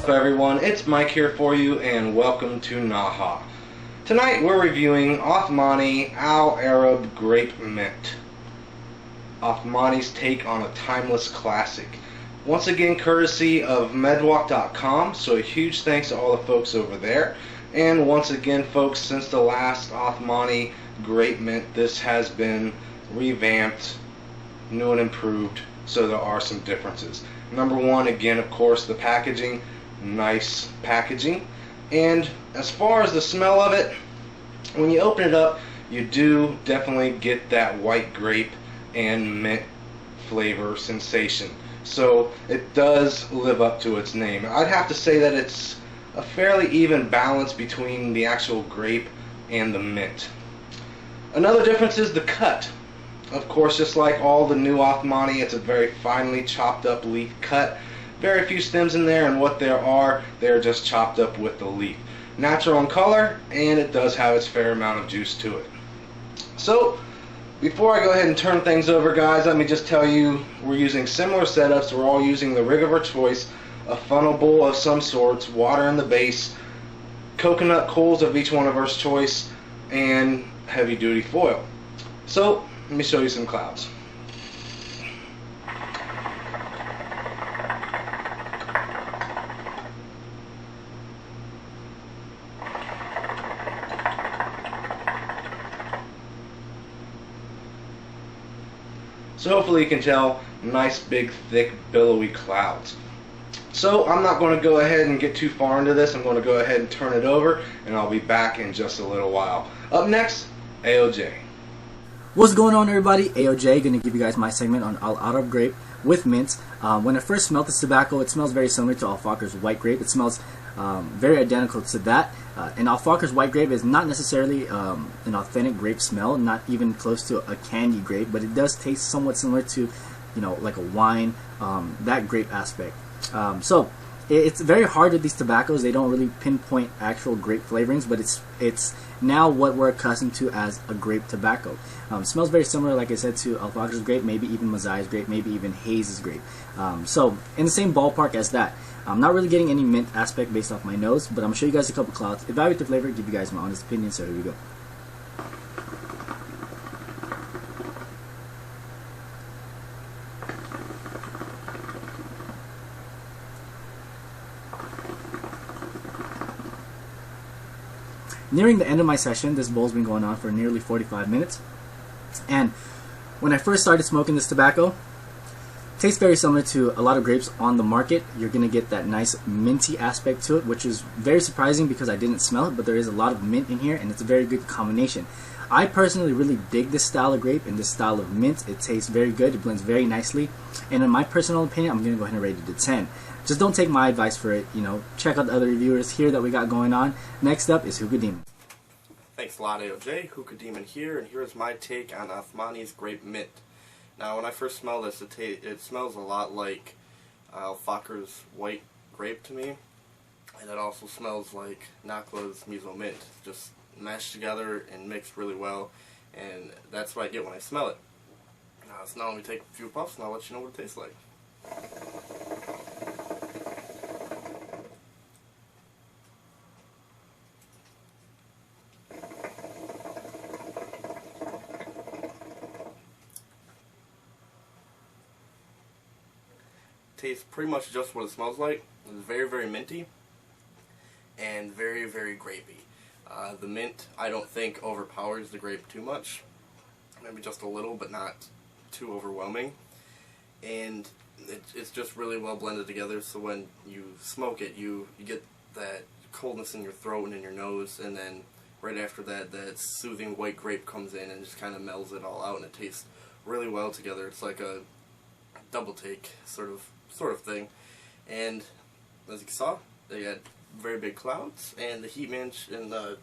up everyone, it's Mike here for you and welcome to NAHA. Tonight we're reviewing Othmani Al Arab Grape Mint. Othmani's take on a timeless classic. Once again courtesy of medwalk.com, so a huge thanks to all the folks over there. And once again folks, since the last Othmani Grape Mint, this has been revamped, new and improved, so there are some differences. Number one, again, of course, the packaging. Nice packaging. And as far as the smell of it, when you open it up, you do definitely get that white grape and mint flavor sensation. So it does live up to its name. I'd have to say that it's a fairly even balance between the actual grape and the mint. Another difference is the cut. Of course, just like all the new Othmani, it's a very finely chopped up leaf cut. Very few stems in there, and what there are, they're just chopped up with the leaf. Natural in color, and it does have its fair amount of juice to it. So, before I go ahead and turn things over, guys, let me just tell you, we're using similar setups. We're all using the rig of our choice, a funnel bowl of some sorts, water in the base, coconut coals of each one of our choice, and heavy duty foil. So, let me show you some clouds. So hopefully you can tell, nice big thick billowy clouds. So I'm not going to go ahead and get too far into this. I'm going to go ahead and turn it over, and I'll be back in just a little while. Up next, AOJ. What's going on, everybody? AOJ, going to give you guys my segment on Al Arab Grape with mint. When I first smelled this tobacco, it smells very similar to Al Fakher's white grape. It smells very identical to that. And Al Fakher's white grape is not necessarily an authentic grape smell, not even close to a candy grape, but it does taste somewhat similar to, you know, like a wine, that grape aspect. So it's very hard with these tobaccos. They don't really pinpoint actual grape flavorings, but it's now what we're accustomed to as a grape tobacco. Smells very similar, like I said, to Al Fakher's grape, maybe even Mazai's grape, maybe even Hayes' grape. So in the same ballpark as that. I'm not really getting any mint aspect based off my nose, but I'm going to show you guys a couple clouds, evaluate the flavor, give you guys my honest opinion, so here we go. Nearing the end of my session, this bowl's been going on for nearly 45 minutes, and when I first started smoking this tobacco, it tastes very similar to a lot of grapes on the market. You're going to get that nice minty aspect to it, which is very surprising because I didn't smell it, but there is a lot of mint in here, and it's a very good combination. I personally really dig this style of grape and this style of mint. It tastes very good, it blends very nicely, and in my personal opinion, I'm going to go ahead and rate it a 10. Just don't take my advice for it, you know, check out the other reviewers here that we got going on. Next up is Hookah Demon. Thanks a lot, AOJ. Hookah Demon here, and here's my take on Othmani's Grape Mint. Now, when I first smell this, it smells a lot like Al Fakher's white grape to me, and it also smells like NAHA's Miso Mint, just mashed together and mixed really well, and that's what I get when I smell it. Now, so now let me take a few puffs, and I'll let you know what it tastes like. Tastes pretty much just what it smells like. It's very, very minty and very, very grapey. The mint, I don't think, overpowers the grape too much. Maybe just a little, but not too overwhelming. And it's just really well blended together, so when you smoke it, you get that coldness in your throat and in your nose, and then right after that, that soothing white grape comes in and just kind of melds it all out, and it tastes really well together. It's like a double take sort of thing. And as you saw, they had very big clouds, and the heat management and the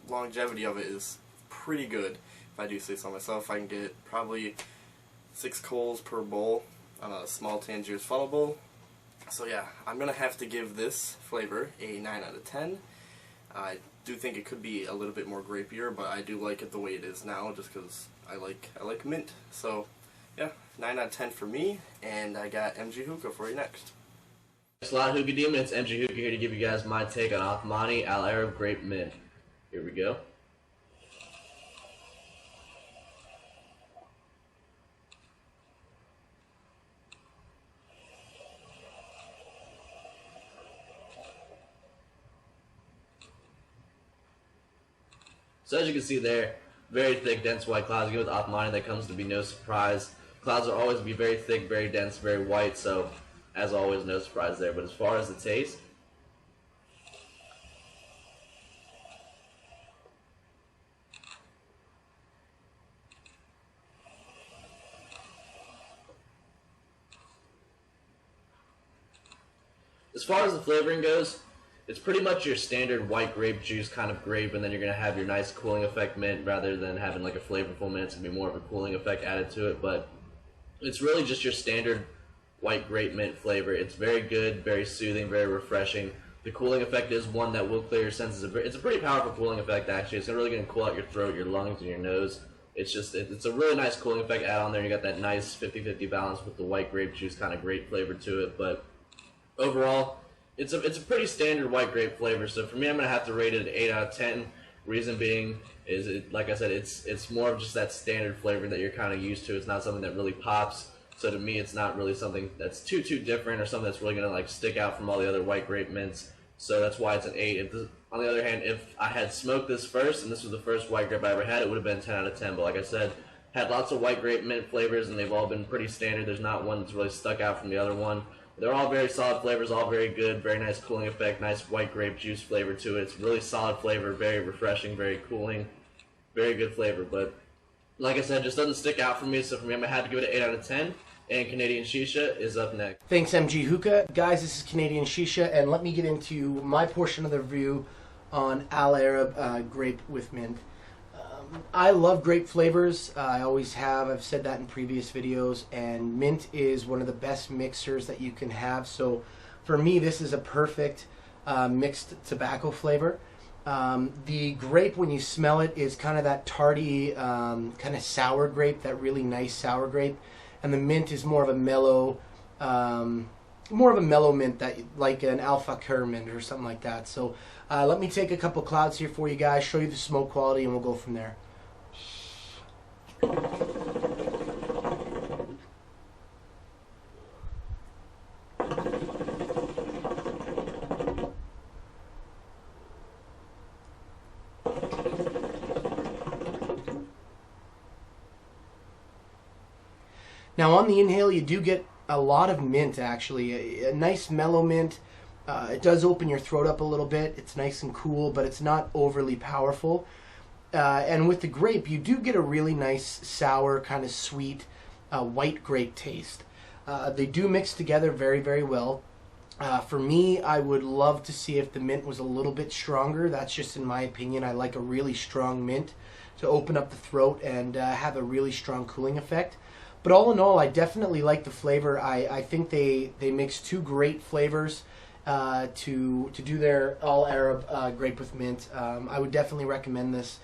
longevity of it is pretty good, if I do say so myself. I can get probably 6 coals per bowl on a small Tangiers funnel bowl. So yeah, I'm gonna have to give this flavor a 9 out of 10. I do think it could be a little bit more grapier, but I do like it the way it is now, just because I like mint. So yeah, 9 out of 10 for me, and I got MG Hookah for you next. Thanks a lot, Hookah Demon. It's MG Hookah here to give you guys my take on Othmani Al Arab Grape Mint. Here we go. So as you can see there, very thick, dense white clouds. Again with Othmani, that comes to be no surprise. Clouds will always be very thick, very dense, very white, so as always, no surprise there. But as far as the taste, as far as the flavoring goes, it's pretty much your standard white grape juice kind of grape, and then you're going to have your nice cooling effect mint rather than having like a flavorful mint. It's going to be more of a cooling effect added to it, but it's really just your standard white grape mint flavor. It's very good, very soothing, very refreshing. The cooling effect is one that will clear your senses. It's a pretty powerful cooling effect, actually. It's really going to cool out your throat, your lungs, and your nose. It's a really nice cooling effect add on there. You got that nice 50-50 balance with the white grape juice kind of grape flavor to it, but overall, it's a pretty standard white grape flavor. So for me, I'm gonna have to rate it an 8 out of 10. Reason being is, like I said, it's more of just that standard flavor that you're kind of used to. It's not something that really pops. So to me, it's not really something that's too different or something that's really gonna like stick out from all the other white grape mints. So that's why it's an 8. On the other hand, if I had smoked this first and this was the first white grape I ever had, it would have been 10 out of 10. But like I said, had lots of white grape mint flavors and they've all been pretty standard. There's not one that's really stuck out from the other one. They're all very solid flavors, all very good, very nice cooling effect, nice white grape juice flavor to it. It's really solid flavor, very refreshing, very cooling, very good flavor. But like I said, it just doesn't stick out for me. So for me, I'm going to have to give it an 8 out of 10. And Canadian Shisha is up next. Thanks, MG Hookah. Guys, this is Canadian Shisha, and let me get into my portion of the review on Al Arab Grape with Mint. I love grape flavors. I always have. I've said that in previous videos, and mint is one of the best mixers that you can have. So for me, this is a perfect mixed tobacco flavor. The grape, when you smell it, is kind of that tarty, kind of sour grape, that really nice sour grape. And the mint is more of a mellow mint, that like an Alpha Cur mint or something like that. So let me take a couple clouds here for you guys, show you the smoke quality, and we'll go from there. Now on the inhale, you do get a lot of mint, actually. A nice mellow mint. It does open your throat up a little bit. It's nice and cool, but it's not overly powerful. And with the grape, you do get a really nice, sour, kind of sweet, white grape taste. They do mix together very, very well. For me, I would love to see if the mint was a little bit stronger. That's just in my opinion. I like a really strong mint to open up the throat and have a really strong cooling effect. But all in all, I definitely like the flavor. I think they mix two great flavors to do their Al Arab Grape with Mint. I would definitely recommend this.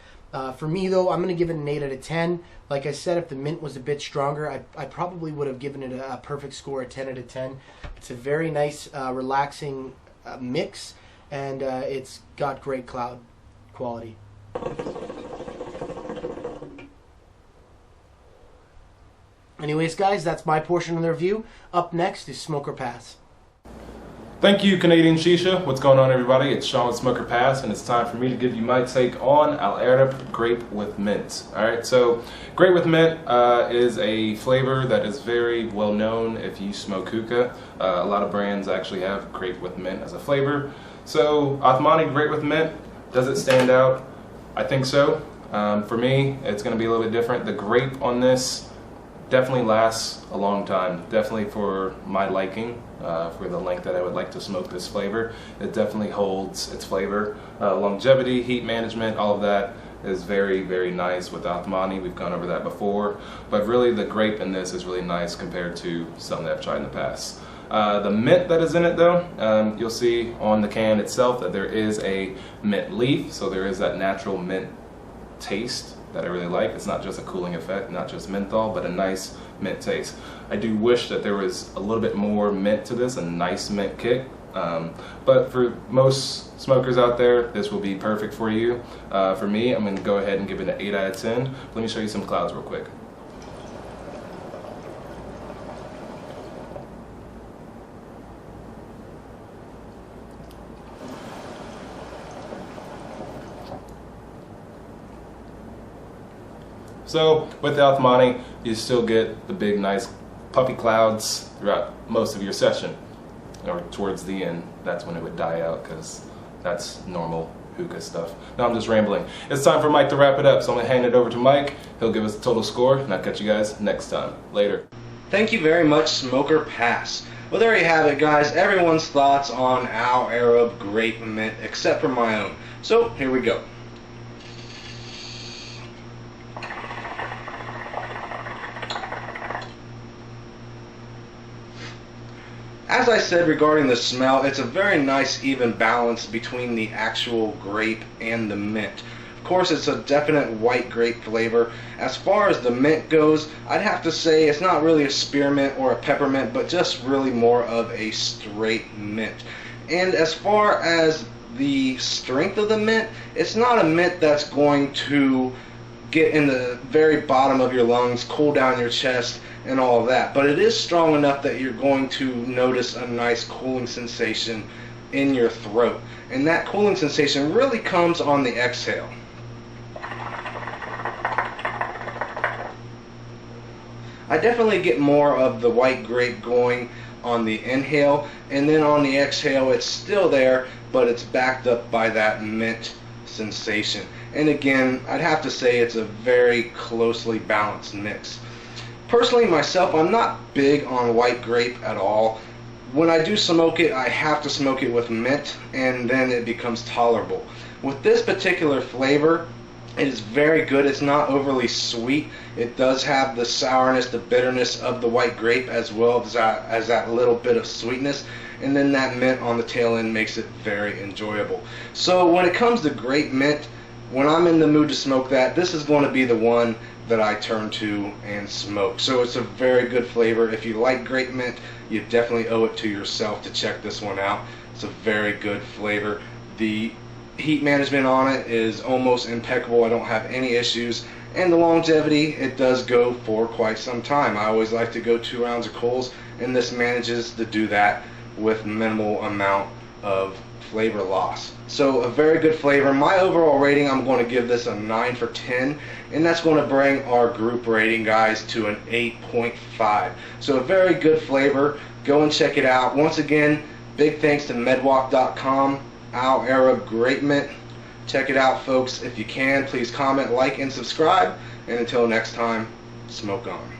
For me, though, I'm going to give it an 8 out of 10. Like I said, if the mint was a bit stronger, I probably would have given it a perfect score, a 10 out of 10. It's a very nice, relaxing mix, and it's got great cloud quality. Anyways, guys, that's my portion of the review. Up next is Smoker Pass. Thank you, Canadian Shisha. What's going on, everybody? It's Sean with Smoker Pass, and it's time for me to give you my take on Al Arab Grape with Mint. Alright, so Grape with Mint is a flavor that is very well known if you smoke hookah. A lot of brands actually have Grape with Mint as a flavor. So, Othmani Grape with Mint, does it stand out? I think so. For me, it's going to be a little bit different. The grape on this definitely lasts a long time, definitely for my liking, for the length that I would like to smoke this flavor. It definitely holds its flavor. Longevity, heat management, all of that is very, very nice with Othmani. We've gone over that before, but really the grape in this is really nice compared to some that I've tried in the past. The mint that is in it, though, you'll see on the can itself that there is a mint leaf, so there is that natural mint taste that I really like. It's not just a cooling effect, not just menthol, but a nice mint taste. I do wish that there was a little bit more mint to this, a nice mint kick, But for most smokers out there, this will be perfect for you. For me, I'm going to go ahead and give it an 8 out of 10. Let me show you some clouds real quick. So with the Othmani, you still get the big nice puffy clouds throughout most of your session. Or towards the end, that's when it would die out, because that's normal hookah stuff. Now I'm just rambling. It's time for Mike to wrap it up, so I'm going to hand it over to Mike. He'll give us the total score, and I'll catch you guys next time. Later. Thank you very much, Smoker Pass. Well, there you have it, guys. Everyone's thoughts on Al Arab Grape Mint, except for my own. So, here we go. As I said regarding the smell, it's a very nice even balance between the actual grape and the mint. Of course, it's a definite white grape flavor. As far as the mint goes, I'd have to say it's not really a spearmint or a peppermint, but just really more of a straight mint. And as far as the strength of the mint, it's not a mint that's going to get in the very bottom of your lungs, cool down your chest, and all of that. But it is strong enough that you're going to notice a nice cooling sensation in your throat. And that cooling sensation really comes on the exhale. I definitely get more of the white grape going on the inhale, and then on the exhale it's still there, but it's backed up by that mint sensation. And again, I'd have to say it's a very closely balanced mix. Personally, myself, I'm not big on white grape at all. When I do smoke it, I have to smoke it with mint, and then it becomes tolerable. With this particular flavor, it is very good. It's not overly sweet. It does have the sourness, the bitterness of the white grape, as well as that little bit of sweetness. And then that mint on the tail end makes it very enjoyable. So when it comes to grape mint, when I'm in the mood to smoke that, this is going to be the one that I turn to and smoke. So it's a very good flavor. If you like grape mint, you definitely owe it to yourself to check this one out. It's a very good flavor. The heat management on it is almost impeccable. I don't have any issues. And the longevity, it does go for quite some time. I always like to go 2 rounds of coals, and this manages to do that with minimal amount of flavor loss. So a very good flavor. My overall rating, I'm going to give this a 9 for 10, and that's going to bring our group rating, guys, to an 8.5. So a very good flavor. Go and check it out. Once again, big thanks to medwalk.com, Al Arab Grape Mint. Check it out, folks. If you can, please comment, like, and subscribe. And until next time, smoke on.